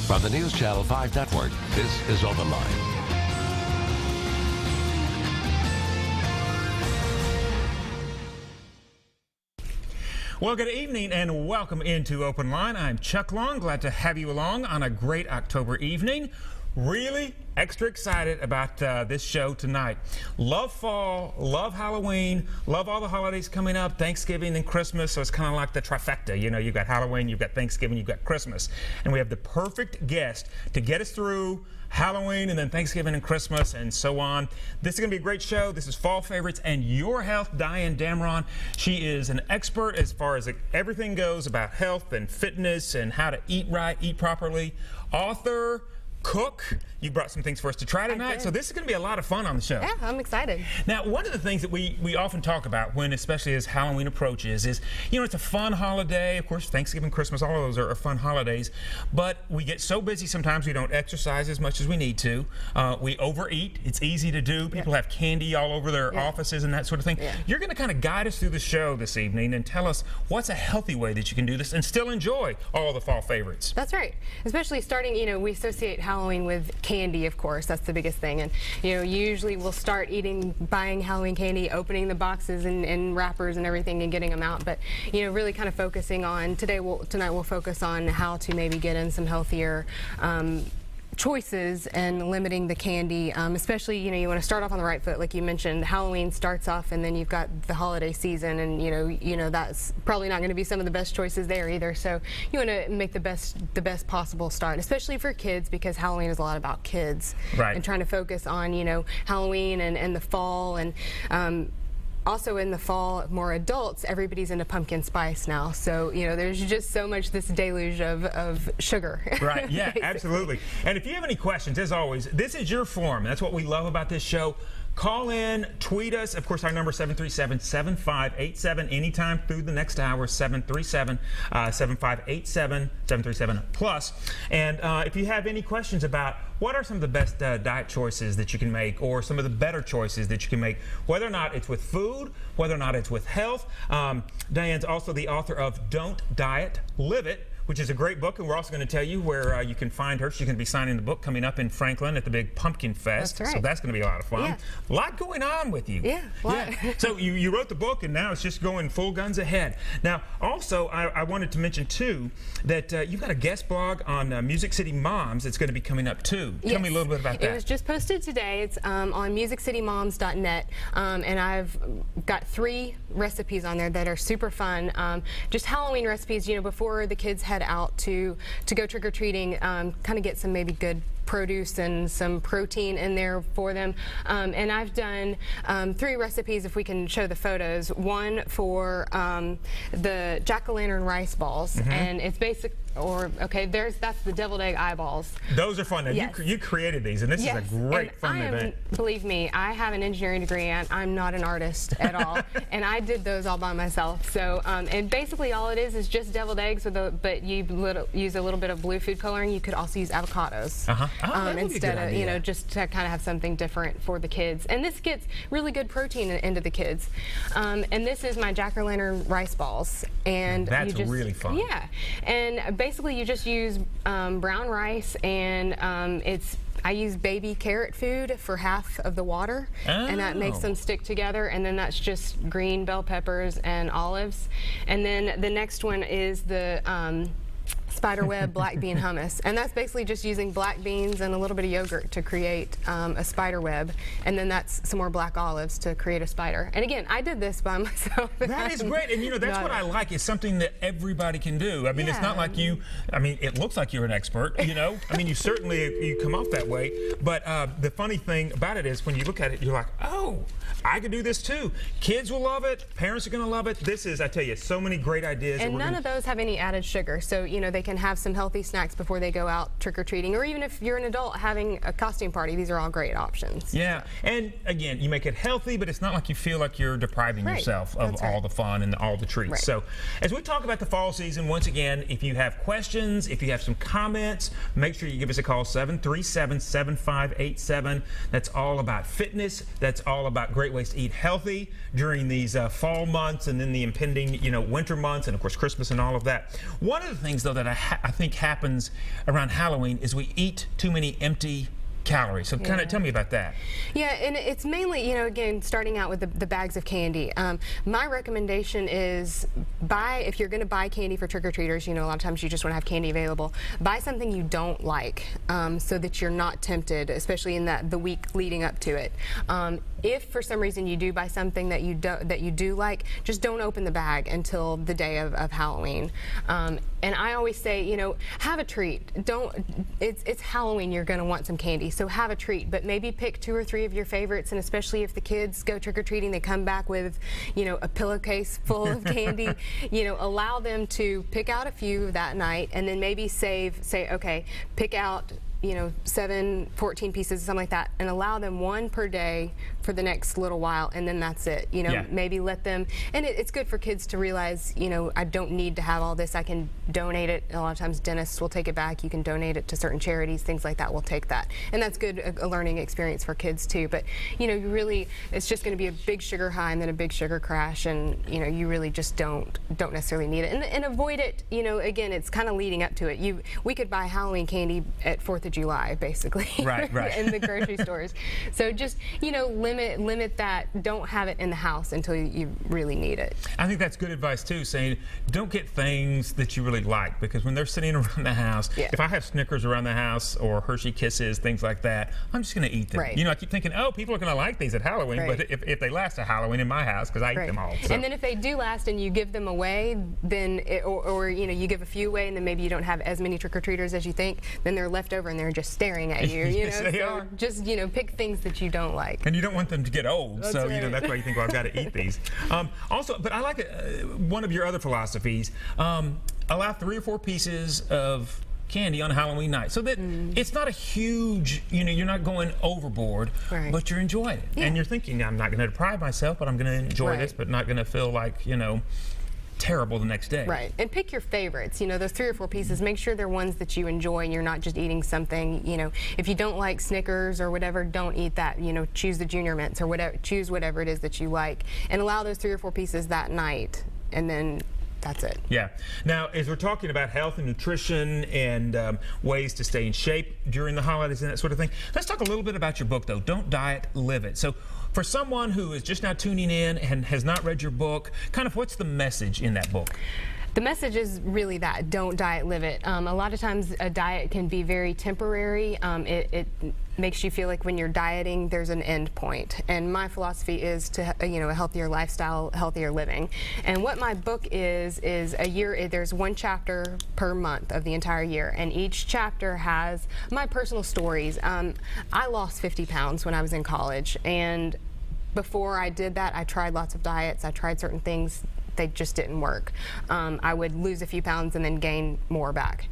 From the News Channel 5 Network, this is OpenLine. Well, good evening and welcome into OpenLine. I'm Chuck Long, glad to have you along on a great October evening. Really extra excited about this show tonight. Love fall, love Halloween, love all the holidays coming up, Thanksgiving and Christmas, so it's kind of like the trifecta. You know, you've got Halloween, you've got Thanksgiving, you've got Christmas. And we have the perfect guest to get us through Halloween and then Thanksgiving and Christmas and so on. This is going to be a great show. This is Fall Favorites and Your Health, Dyan Damron. She is an expert as far as everything goes about health and fitness and how to eat right, eat properly. Author, cook. You brought some things for us to try tonight, so this is going to be a lot of fun on the show. Yeah, I'm excited. Now, one of the things that we often talk about when, especially as Halloween approaches, is, you know, it's a fun holiday. Of course, Thanksgiving, Christmas, all of those are fun holidays, but we get so busy sometimes we don't exercise as much as we need to. We overeat. It's easy to do. People have candy all over their offices and that sort of thing. You're going to kind of guide us through the show this evening and tell us what's a healthy way that you can do this and still enjoy all the fall favorites. That's right. Especially starting, you know, we associate Halloween with candy, of course. That's the biggest thing. And, you know, usually we'll start buying Halloween candy, opening the boxes and wrappers and everything and getting them out. But, you know, really kind of focusing on, tonight we'll focus on how to maybe get in some healthier choices and limiting the candy, especially, you know, you want to start off on the right foot. Like you mentioned, Halloween starts off and then you've got the holiday season, and you know that's probably not going to be some of the best choices there either. So you want to make the best possible start, especially for kids, because Halloween is a lot about kids. Right. And trying to focus on, you know, Halloween and the fall, and also in the fall, more adults, everybody's into pumpkin spice now. So, you know, there's just so much, this deluge of sugar. Right, yeah, absolutely. And if you have any questions, as always, this is your forum. That's what we love about this show. Call in, tweet us. Of course, our number is 737-7587. Anytime through the next hour, 737-7587 plus. And if you have any questions about what are some of the best diet choices that you can make, or some of the better choices that you can make, whether or not it's with food, whether or not it's with health. Dyan's also the author of Don't Diet, Live It, which is a great book, and we're also going to tell you where you can find her. She's going to be signing the book coming up in Franklin at the big Pumpkin Fest. That's right. So that's going to be a lot of fun. Yeah. A lot going on with you. Yeah, a lot. Yeah. So you wrote the book, and now it's just going full guns ahead. Now, also, I wanted to mention, too, that you've got a guest blog on Music City Moms that's going to be coming up, too. Yes. Tell me a little bit about that. It was just posted today. It's on musiccitymoms.net, and I've got 3 recipes on there that are super fun. Just Halloween recipes, you know, before the kids head out to go trick-or-treating, kind of get some maybe good produce and some protein in there for them. And I've done 3 recipes, if we can show the photos. One for the jack-o'-lantern rice balls, and it's basic. That's the deviled egg eyeballs. Those are fun. Now, yes. you created these, and this is a great fun event. Believe me, I have an engineering degree, and I'm not an artist at all. And I did those all by myself. So, and basically all it is just deviled eggs, but you use a little bit of blue food coloring. You could also use avocados instead of, you know, just to kind of have something different for the kids. And this gets really good protein into the kids. And this is my jack-o'-lantern rice balls. And that's really fun. Yeah. And basically you just use brown rice, and I use baby carrot food for half of the water, and that makes them stick together. And then that's just green bell peppers and olives. And then the next one is the spiderweb black bean hummus, and that's basically just using black beans and a little bit of yogurt to create a spider web, and then that's some more black olives to create a spider. And again, I did this by myself. That is great, and you know, that's what I like, is something that everybody can do. I mean, it's not like it looks like you're an expert, you know. I mean, you come off that way, but the funny thing about it is when you look at it, you're like, oh, I could do this too. Kids will love it. Parents are going to love it. This is, I tell you, so many great ideas. And none of those have any added sugar, so, you know, they can have some healthy snacks before they go out trick-or-treating, or even if you're an adult having a costume party, these are all great options. Yeah, and again, you make it healthy, but it's not like you feel like you're depriving yourself of all the fun and all the treats. So as we talk about the fall season, once again, if you have questions, if you have some comments, make sure you give us a call, 737-7587. That's all about fitness. That's all about great ways to eat healthy during these fall months, and then the impending, you know, winter months, and of course Christmas and all of that. One of the things, though, that I I think happens around Halloween is we eat too many empty calories. So kind of tell me about that. Yeah, and it's mainly, you know, again, starting out with the bags of candy. My recommendation is if you're going to buy candy for trick-or-treaters, you know, a lot of times you just want to have candy available, buy something you don't like so that you're not tempted, especially in the week leading up to it. If for some reason you do buy something that you do like, just don't open the bag until the day of Halloween. And I always say, you know, have a treat. It's Halloween, you're going to want some candy, so have a treat, but maybe pick 2 or 3 of your favorites, and especially if the kids go trick-or-treating, they come back with, you know, a pillowcase full of candy, you know, allow them to pick out a few that night, and then maybe say, okay, pick out, you know, 14 pieces, something like that, and allow them 1 per day for the next little while, and then that's it. You know, maybe let them, and it's good for kids to realize, you know, I don't need to have all this, I can donate it. A lot of times dentists will take it back, you can donate it to certain charities, things like that, we'll take that. And that's good, a learning experience for kids too. But, you know, you really, it's just gonna be a big sugar high and then a big sugar crash, and, you know, you really just don't necessarily need it. And avoid it, you know, again, it's kind of leading up to it. We could buy Halloween candy at 4th of July, basically, right. in the grocery stores. So just, you know, limit that. Don't have it in the house until you really need it. I think that's good advice too, saying don't get things that you really like, because when they're sitting around the house, if I have Snickers around the house or Hershey Kisses, things like that, I'm just going to eat them. Right. You know, I keep thinking, oh, people are going to like these at Halloween, but if they last a Halloween in my house, because I eat them all. So. And then if they do last and you give them away, then or you know, you give a few away and then maybe you don't have as many trick-or-treaters as you think, then they're left over and they're just staring at you. You Yes, know, they so are. just, you know, pick things that you don't like. And you don't want them to get old, That's so right. you know that's why you think, well, I've got to eat these. Also, but I like one of your other philosophies. Allow 3 or 4 pieces of candy on Halloween night, so that it's not a huge, you know, you're not going overboard, but you're enjoying it, and you're thinking, I'm not going to deprive myself, but I'm going to enjoy this, but not going to feel like, you know, terrible the next day. Right, and pick your favorites. You know, those 3 or 4 pieces, make sure they're ones that you enjoy and you're not just eating something, you know, if you don't like Snickers or whatever, don't eat that. You know, choose the Junior Mints or whatever, choose whatever it is that you like, and allow those 3 or 4 pieces that night, and then that's it. Yeah. Now, as we're talking about health and nutrition and ways to stay in shape during the holidays and that sort of thing, let's talk a little bit about your book, though. Don't Diet, Live It. So for someone who is just now tuning in and has not read your book, kind of what's the message in that book? The message is really that, don't diet, live it. A lot of times a diet can be very temporary. It makes you feel like when you're dieting, there's an end point. And my philosophy is to, you know, a healthier lifestyle, healthier living. And what my book is a year, there's 1 chapter per month of the entire year. And each chapter has my personal stories. I lost 50 pounds when I was in college. And before I did that, I tried lots of diets. I tried certain things. They just didn't work. I would lose a few pounds and then gain more back.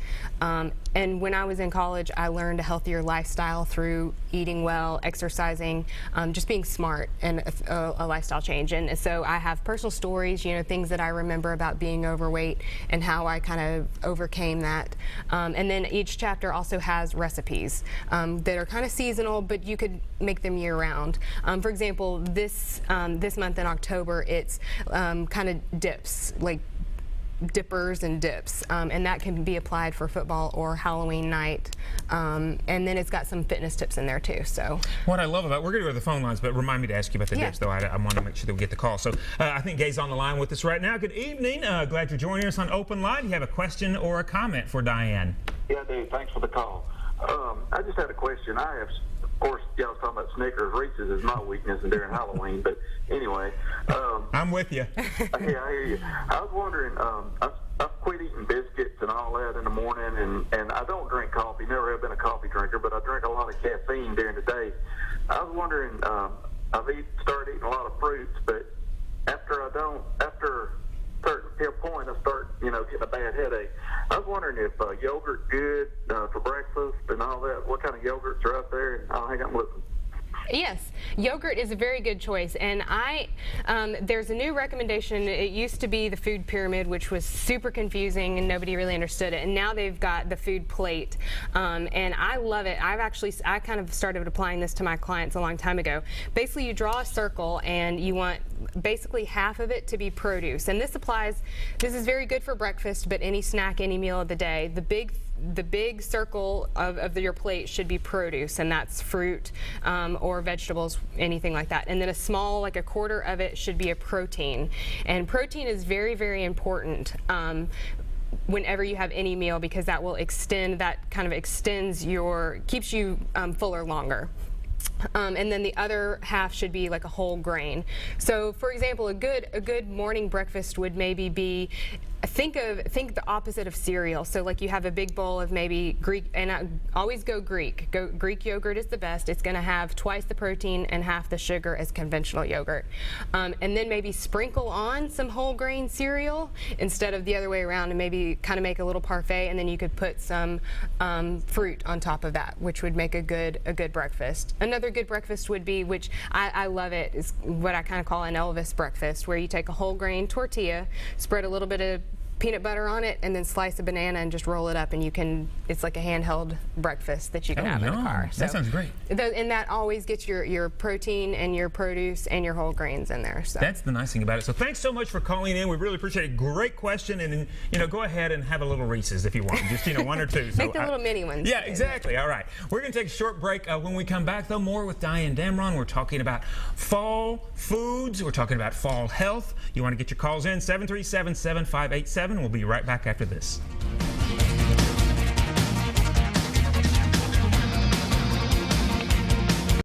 And when I was in college, I learned a healthier lifestyle through eating well, exercising, just being smart, and a lifestyle change. And so I have personal stories, you know, things that I remember about being overweight and how I kind of overcame that. And then each chapter also has recipes that are kind of seasonal, but you could make them year-round. For example, this month in October, it's kind of dips, like dippers and dips, and that can be applied for football or Halloween night, and then it's got some fitness tips in there too. So what I love about, we're going to go to the phone lines, but remind me to ask you about the dips, though. I want to make sure that we get the call. So I think Gay's on the line with us right now. Good evening. Glad you're joining us on Open Line. You have a question or a comment for Diane? Yeah, Dave, thanks for the call. I just had a question. Of course, y'all was talking about Snickers. Reese's is my weakness during Halloween, but anyway. I'm with you. Yeah, I hear you. I was wondering, I've quit eating biscuits and all that in the morning, and I don't drink coffee. Never have been a coffee drinker, but I drink a lot of caffeine during the day. I was wondering, I've started eating a lot of fruits, but after a certain point, I start, you know, getting a bad headache. I was wondering if yogurt good for breakfast and all that. What kind of yogurts are out there? And I'll hang up with them. Yes, yogurt is a very good choice, and there's a new recommendation. It used to be the food pyramid, which was super confusing and nobody really understood it, and now they've got the food plate, and I love it. I kind of started applying this to my clients a long time ago. Basically, you draw a circle, and you want basically half of it to be produce, and this is very good for breakfast, but any snack, any meal of the day. The big circle of your plate should be produce, and that's fruit or vegetables, anything like that. And then a small, like a quarter of it, should be a protein. And protein is very, very important whenever you have any meal, because that keeps you fuller longer. And then the other half should be like a whole grain. So, for example, a good morning breakfast would maybe be, think the opposite of cereal. So like you have a big bowl of maybe Greek, and I always go Greek. Greek yogurt is the best. It's going to have twice the protein and half the sugar as conventional yogurt. And then maybe sprinkle on some whole grain cereal instead of the other way around, and maybe kind of make a little parfait, and then you could put some fruit on top of that, which would make a good breakfast. Another good breakfast would be, which I love it, is what I kind of call an Elvis breakfast, where you take a whole grain tortilla, spread a little bit of peanut butter on it, and then slice a banana and just roll it up, and it's like a handheld breakfast that you can have in the car. So that sounds great. And that always gets your protein and your produce and your whole grains in there. So that's the nice thing about it. So thanks so much for calling in. We really appreciate it. Great question, and go ahead and have a little Reese's if you want, just one or two. Make the little mini ones. Yeah, exactly. All right, we're going to take a short break. When we come back, though, more with Dyan Damron. We're talking about fall foods. We're talking about fall health. You want to get your calls in, 737-7587. We'll be right back after this.